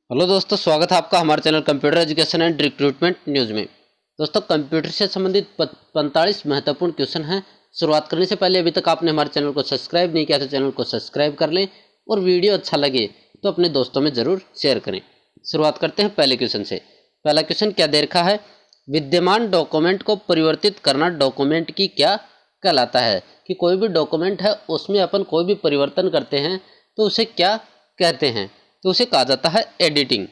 Hello दोस्तों, स्वागत है आपका हमारे channel computer education and recruitment news में। दोस्तों, कंप्यूटर से संबंधित 45 महत्वपूर्ण क्वेश्चन हैं। शुरुआत करने से पहले अभी तक आपने हमारे चैनल को सब्सक्राइब नहीं किया तो चैनल को सब्सक्राइब कर लें और वीडियो अच्छा लगे तो अपने दोस्तों में ज़रूर शेयर करें। शुरुआत करते हैं पहले क्वेश्चन से। पहला क्वेश्चन क्या दे रखा है? विद्यमान डॉक्यूमेंट को परिवर्तित करना डॉक्यूमेंट की क्या कहलाता है? कि कोई भी डॉक्यूमेंट है उसमें अपन कोई भी परिवर्तन करते हैं तो उसे क्या कहते हैं? तो उसे कहा जाता है एडिटिंग।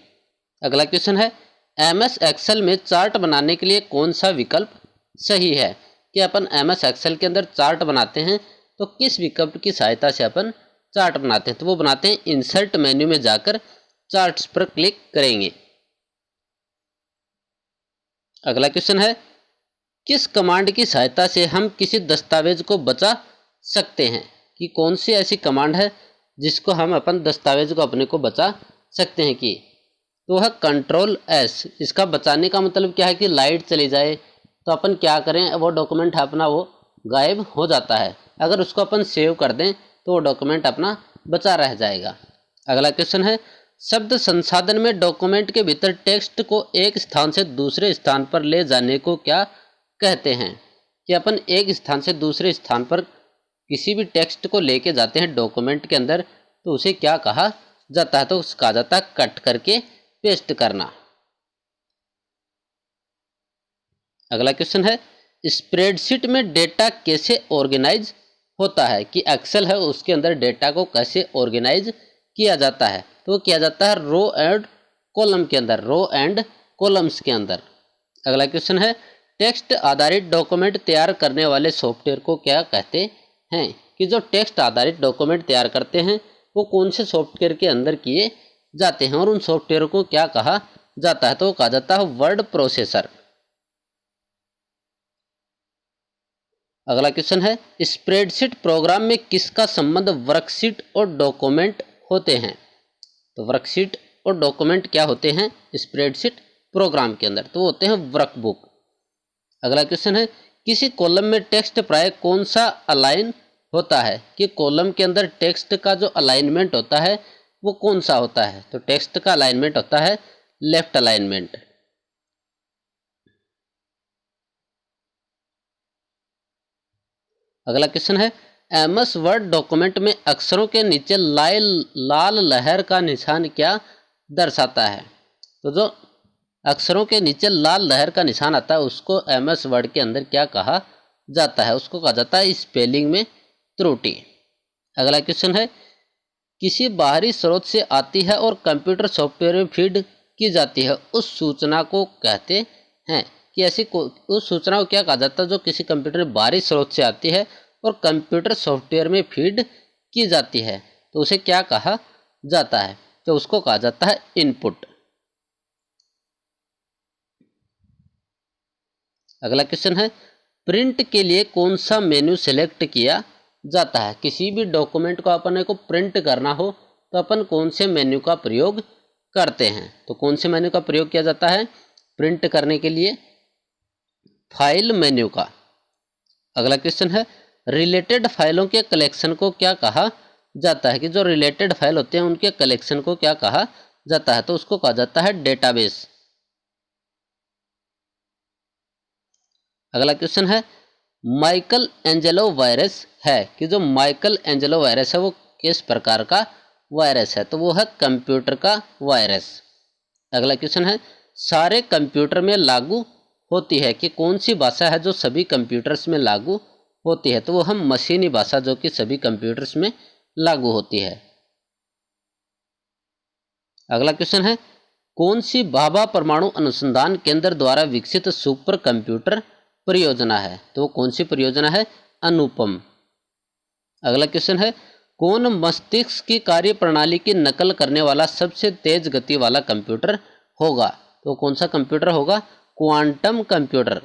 अगला क्वेश्चन है, एमएस एक्सेल में चार्ट बनाने के लिए कौन सा विकल्प सही है? कि अपन एमएस एक्सेल के अंदर चार्ट बनाते हैं तो किस विकल्प की सहायता से अपन चार्ट बनाते हैं? तो वो बनाते हैं इंसर्ट मेन्यू में जाकर चार्ट्स पर क्लिक करेंगे। अगला क्वेश्चन है, किस कमांड की सहायता से हम किसी दस्तावेज को बचा सकते हैं? कि कौन सी ऐसी कमांड है जिसको हम अपन दस्तावेज को अपने को बचा सकते हैं? कि तो वह कंट्रोल एस। इसका बचाने का मतलब क्या है? कि लाइट चली जाए तो अपन क्या करें, वो डॉक्यूमेंट अपना वो गायब हो जाता है। अगर उसको अपन सेव कर दें तो वो डॉक्यूमेंट अपना बचा रह जाएगा। अगला क्वेश्चन है, शब्द संसाधन में डॉक्यूमेंट के भीतर टेक्स्ट को एक स्थान से दूसरे स्थान पर ले जाने को क्या कहते हैं? कि अपन एक स्थान से दूसरे स्थान पर किसी भी टेक्स्ट को लेके जाते हैं डॉक्यूमेंट के अंदर तो उसे क्या कहा जाता है? तो कहा जाता है कट करके पेस्ट करना। अगला क्वेश्चन है, स्प्रेडशीट में डेटा कैसे ऑर्गेनाइज होता है? कि एक्सेल है उसके अंदर डेटा को कैसे ऑर्गेनाइज किया जाता है? तो वो किया जाता है रो एंड कॉलम के अंदर, रो एंड कॉलम्स के अंदर। अगला क्वेश्चन है, टेक्स्ट आधारित डॉक्यूमेंट तैयार करने वाले सॉफ्टवेयर को क्या कहते हैं? कि जो टेक्स्ट आधारित डॉक्यूमेंट तैयार करते हैं वो कौन से सॉफ्टवेयर के अंदर किए जाते हैं और उन सॉफ्टवेयर को क्या कहा जाता है? तो वो कहा जाता है वर्ड प्रोसेसर। अगला क्वेश्चन है, स्प्रेडशीट प्रोग्राम में किसका संबंध वर्कशीट और डॉक्यूमेंट होते हैं? तो वर्कशीट और डॉक्यूमेंट क्या होते हैं स्प्रेडशीट प्रोग्राम के अंदर? तो होते हैं वर्कबुक। अगला क्वेश्चन है, किसी कॉलम में टेक्स्ट प्राय कौन सा अलाइन होता है? कि कॉलम के अंदर टेक्स्ट का जो अलाइनमेंट होता है वो कौन सा होता है? तो टेक्स्ट का अलाइनमेंट होता है लेफ्ट अलाइनमेंट। अगला क्वेश्चन है, एमएस वर्ड डॉक्यूमेंट में अक्षरों के नीचे लाल लहर का निशान क्या दर्शाता है? तो जो अक्षरों के नीचे लाल लहर का निशान आता है उसको एमएस वर्ड के अंदर क्या कहा जाता है? उसको कहा जाता है स्पेलिंग में त्रुटि। अगला क्वेश्चन है, किसी बाहरी स्रोत से आती है और कंप्यूटर सॉफ्टवेयर में फीड की जाती है उस सूचना को कहते हैं? कि उस सूचना को क्या कहा जाता है जो किसी कंप्यूटर बाहरी स्रोत से आती है और कंप्यूटर सॉफ्टवेयर में फीड की जाती है तो उसे क्या कहा जाता है? तो उसको कहा जाता है इनपुट। अगला क्वेश्चन है, प्रिंट के लिए कौन सा मेन्यू सेलेक्ट किया जाता है? किसी भी डॉक्यूमेंट को अपन को प्रिंट करना हो तो अपन कौन से मेन्यू का प्रयोग करते हैं? तो कौन से मेन्यू का प्रयोग किया जाता है प्रिंट करने के लिए? फाइल मेन्यू का। अगला क्वेश्चन है, रिलेटेड फाइलों के कलेक्शन को क्या कहा जाता है? कि जो रिलेटेड फाइल होते हैं उनके कलेक्शन को क्या कहा जाता है? तो उसको कहा जाता है डेटाबेस। अगला क्वेश्चन है, माइकल एंजेलो वायरस है? कि जो माइकल एंजेलो वायरस है वो किस प्रकार का वायरस है? तो वो है कंप्यूटर का वायरस। अगला क्वेश्चन है, सारे कंप्यूटर में लागू होती है? कि कौन सी भाषा है जो सभी कंप्यूटर्स में लागू होती है? तो वो हम मशीनी भाषा जो कि सभी कंप्यूटर्स में लागू होती है। अगला क्वेश्चन है, कौन सी भाभा परमाणु अनुसंधान केंद्र द्वारा विकसित सुपर कंप्यूटर परियोजना है? तो वो कौन सी परियोजना है? अनुपम। अगला क्वेश्चन है, कौन मस्तिष्क की कार्य प्रणाली की नकल करने वाला सबसे तेज गति वाला कंप्यूटर होगा? तो कौन सा कंप्यूटर होगा? Quantum computer.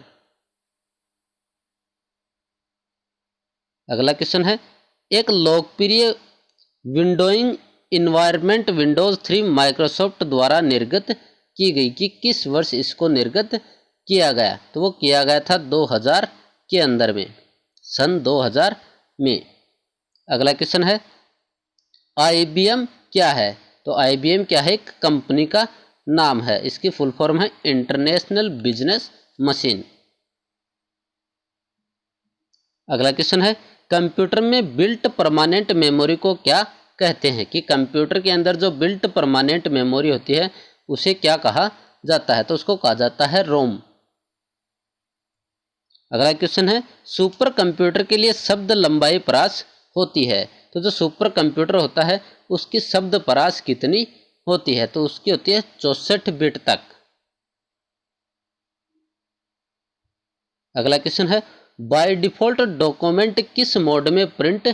अगला क्वेश्चन है, एक लोकप्रिय विंडोइंग इन्वायरमेंट विंडोज 3 माइक्रोसॉफ्ट द्वारा निर्गत की गई। कि किस वर्ष इसको निर्गत किया गया? तो वो किया गया था 2000 के अंदर में, सन 2000 में। अगला क्वेश्चन है, आईबीएम क्या है? तो IBM क्या है, एक कंपनी का नाम है, इसकी फुल फॉर्म है इंटरनेशनल बिजनेस मशीन। अगला क्वेश्चन है, कंप्यूटर में बिल्ट परमानेंट मेमोरी को क्या कहते हैं, कि कंप्यूटर के अंदर जो बिल्ट परमानेंट मेमोरी होती है उसे क्या कहा जाता है, तो उसको कहा जाता है रोम। अगला क्वेश्चन है, सुपर कंप्यूटर के लिए शब्द लंबाई परास होती है, तो जो सुपर कंप्यूटर होता है उसकी शब्द परास कितनी होती है, तो उसकी होती है 64 बिट तक। अगला क्वेश्चन है, बाय डिफॉल्ट डॉक्यूमेंट किस मोड में प्रिंट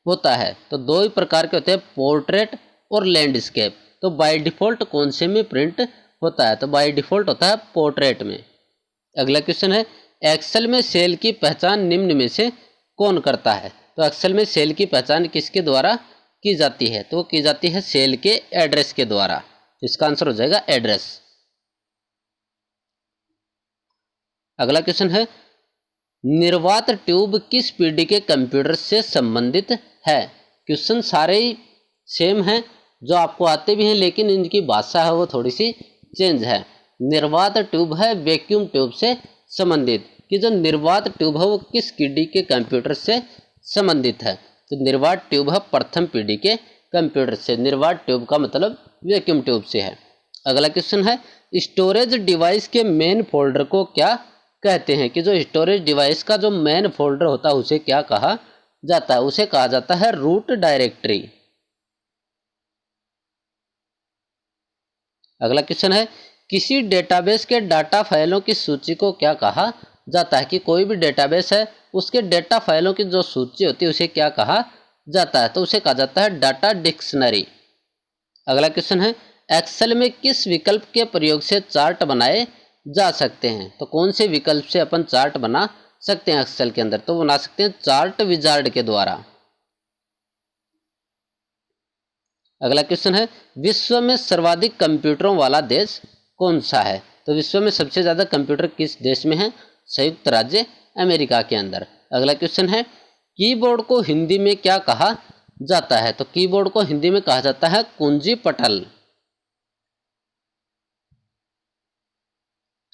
होता है, तो दो ही प्रकार के होते हैं, पोर्ट्रेट और लैंडस्केप। तो बाय डिफॉल्ट कौन से में प्रिंट होता है, तो बाय डिफॉल्ट होता है पोर्ट्रेट में। अगला क्वेश्चन है, एक्सेल में सेल की पहचान निम्न में से कौन करता है, तो एक्सेल में सेल की पहचान किसके द्वारा की जाती है, तो की जाती है सेल के एड्रेस के द्वारा। इसका आंसर हो जाएगा एड्रेस। अगला क्वेश्चन है, निर्वात ट्यूब किस पीढ़ी के कंप्यूटर से संबंधित है। क्वेश्चन सारे ही सेम हैं, जो आपको आते भी हैं, लेकिन इनकी भाषा है वो थोड़ी सी चेंज है। निर्वात ट्यूब है वैक्यूम ट्यूब से संबंधित, कि जो निर्वात ट्यूब है वो किस पीढ़ी के कंप्यूटर से संबंधित है, तो निर्वात ट्यूब है प्रथम पीढ़ी के कंप्यूटर से। निर्वात ट्यूब का मतलब वैक्यूम ट्यूब से है। अगला क्वेश्चन है, स्टोरेज डिवाइस के मेन फोल्डर को क्या कहते हैं, कि जो स्टोरेज डिवाइस का जो मेन फोल्डर होता है उसे क्या कहा जाता है, उसे कहा जाता है रूट डायरेक्टरी। अगला क्वेश्चन है, किसी डेटाबेस के डाटा फाइलों की सूची को क्या कहा जाता है, कि कोई भी डेटाबेस है उसके डेटा फाइलों की जो सूची होती है उसे क्या कहा जाता है, तो उसे कहा जाता है डाटा डिक्शनरी। अगला क्वेश्चन है, एक्सेल में किस विकल्प के प्रयोग से चार्ट बनाए जा सकते हैं, तो कौन से विकल्प से अपन चार्ट बना सकते हैं एक्सेल के अंदर, तो बना सकते हैं चार्ट विजार्ड के द्वारा। अगला क्वेश्चन है, विश्व में सर्वाधिक कंप्यूटरों वाला देश कौन सा है, तो विश्व में सबसे ज़्यादा कंप्यूटर किस देश में है, संयुक्त राज्य अमेरिका के अंदर। अगला क्वेश्चन है, कीबोर्ड को हिंदी में क्या कहा जाता है, तो कीबोर्ड को हिंदी में कहा जाता है कुंजी पटल।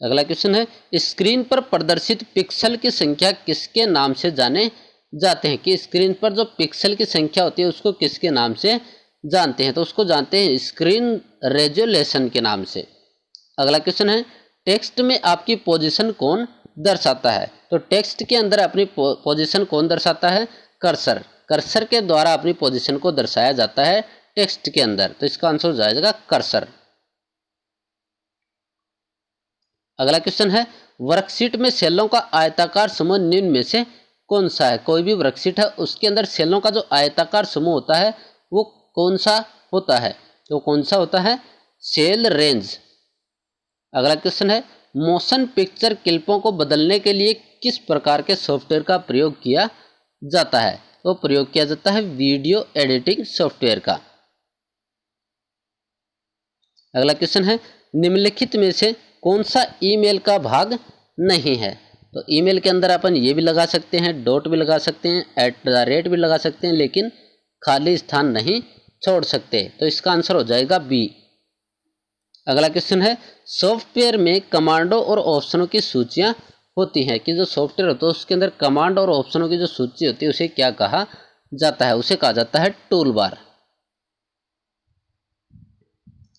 अगला क्वेश्चन है, स्क्रीन पर प्रदर्शित पिक्सल की संख्या किसके नाम से जाने जाते हैं, कि स्क्रीन पर जो पिक्सल की संख्या होती है उसको किसके नाम से जानते हैं, तो उसको जानते हैं स्क्रीन रेजोल्यूशन के नाम से। अगला क्वेश्चन है, टेक्स्ट में आपकी पोजीशन कौन दर्शाता है, तो टेक्स्ट के अंदर अपनी पोजीशन कौन दर्शाता है, कर्सर। कर्सर के द्वारा अपनी पोजीशन को दर्शाया जाता है टेक्स्ट के अंदर, तो इसका आंसर हो जाएगा कर्सर। अगला क्वेश्चन है, वर्कशीट में सेलों का आयताकार समूह निम्न में से कौन सा है, कोई भी वर्कशीट है उसके अंदर सेलों का जो आयताकार समूह होता है वो कौन सा होता है, तो कौन सा होता है, सेल रेंज। अगला क्वेश्चन है, मोशन पिक्चर क्लिपों को बदलने के लिए किस प्रकार के सॉफ्टवेयर का प्रयोग किया जाता है, तो प्रयोग किया जाता है वीडियो एडिटिंग सॉफ्टवेयर का। अगला क्वेश्चन है, निम्नलिखित में से कौन सा ईमेल का भाग नहीं है, तो ईमेल के अंदर अपन ये भी लगा सकते हैं, डॉट भी लगा सकते हैं, @ भी लगा सकते हैं, लेकिन खाली स्थान नहीं छोड़ सकते, तो इसका आंसर हो जाएगा बी। अगला क्वेश्चन है, सॉफ्टवेयर में कमांडों और ऑप्शनों की सूचियां होती हैं, कि जो सॉफ्टवेयर होता है उसके अंदर कमांड और ऑप्शनों की जो सूची होती है उसे क्या कहा जाता है, उसे कहा जाता है टूल बार।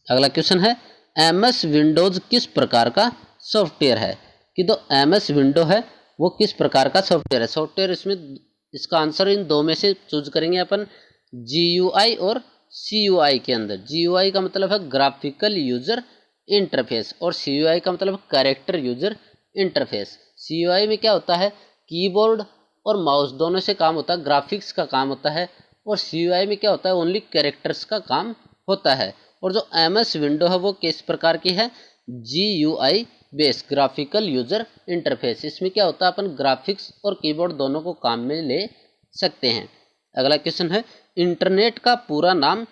अगला क्वेश्चन है, MS विंडोज किस प्रकार का सॉफ्टवेयर है, कि तो MS विंडो है वो किस प्रकार का सॉफ्टवेयर है, सॉफ्टवेयर इसमें इसका आंसर इन दो में से चूज करेंगे अपन, GUI और CUI के अंदर। GUI का मतलब है ग्राफिकल यूजर इंटरफेस और CUI का मतलब कैरेक्टर यूजर इंटरफेस। CUI में क्या होता है, कीबोर्ड और माउस दोनों से काम होता है, ग्राफिक्स का काम होता है, और CUI में क्या होता है, ओनली कैरेक्टर्स का काम होता है। और जो MS विंडो है वो किस प्रकार की है, GUI base graphical user interface. इसमें क्या होता है, अपन ग्राफिक्स और कीबोर्ड दोनों को काम में ले सकते हैं। अगला क्वेश्चन है, इंटरनेट का पूरा नाम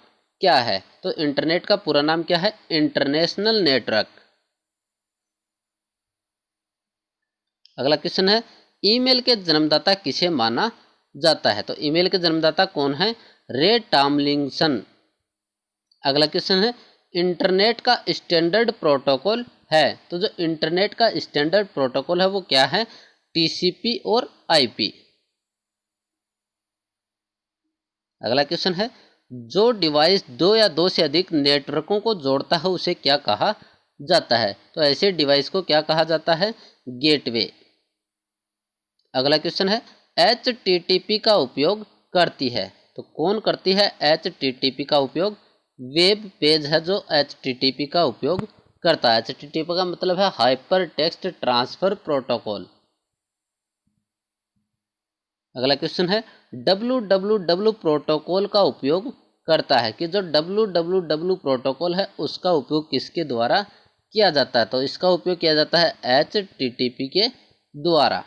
क्या है, तो इंटरनेट का पूरा नाम क्या है, इंटरनेशनल नेटवर्क। अगला क्वेश्चन है, ईमेल के जन्मदाता किसे माना जाता है, तो ईमेल के जन्मदाता कौन है, रे टॉमलिंसन। अगला क्वेश्चन है इंटरनेट का स्टैंडर्ड प्रोटोकॉल है, तो जो इंटरनेट का स्टैंडर्ड प्रोटोकॉल है वो क्या है? टीसीपी और आईपी। अगला क्वेश्चन है जो डिवाइस दो या दो से अधिक नेटवर्कों को जोड़ता है उसे क्या कहा जाता है? तो ऐसे डिवाइस को क्या कहा जाता है? गेटवे। अगला क्वेश्चन है HTTP का उपयोग करती है, तो कौन करती है HTTP का उपयोग? वेब पेज है जो HTTP का उपयोग करता है। HTTP का मतलब है हाइपर टेक्स्ट ट्रांसफर प्रोटोकॉल। अगला क्वेश्चन है www प्रोटोकॉल का उपयोग करता है, कि जो www प्रोटोकॉल है उसका उपयोग किसके द्वारा किया जाता है? तो इसका उपयोग किया जाता है HTTP के द्वारा।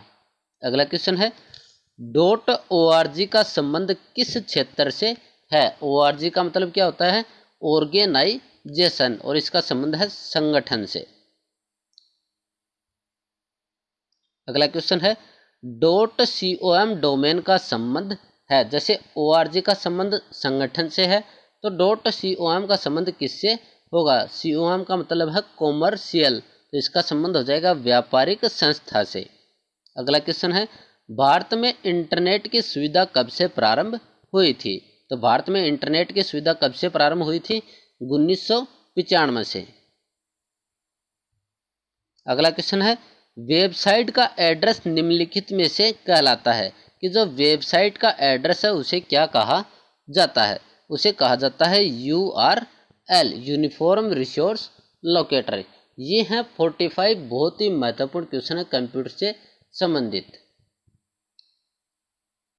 अगला क्वेश्चन है .org का संबंध किस क्षेत्र से है? ORG का मतलब क्या होता है? ऑर्गेनाइजेशन, और इसका संबंध है संगठन से। अगला क्वेश्चन है .com डोमेन का संबंध है, जैसे ORG का संबंध संगठन से है तो .com का संबंध किससे होगा? com का मतलब है कॉमर्शियल, तो इसका संबंध हो जाएगा व्यापारिक संस्था से। अगला क्वेश्चन है भारत में इंटरनेट की सुविधा कब से प्रारंभ हुई थी? तो भारत में इंटरनेट की सुविधा कब से प्रारंभ हुई थी? 1995 से। अगला क्वेश्चन है वेबसाइट का एड्रेस निम्नलिखित में से कहलाता है, कि जो वेबसाइट का एड्रेस है उसे क्या कहा जाता है? उसे कहा जाता है URL, यूनिफॉर्म रिसोर्स लोकेटर। ये हैं 45 बहुत ही महत्वपूर्ण क्वेश्चन है कंप्यूटर से संबंधित।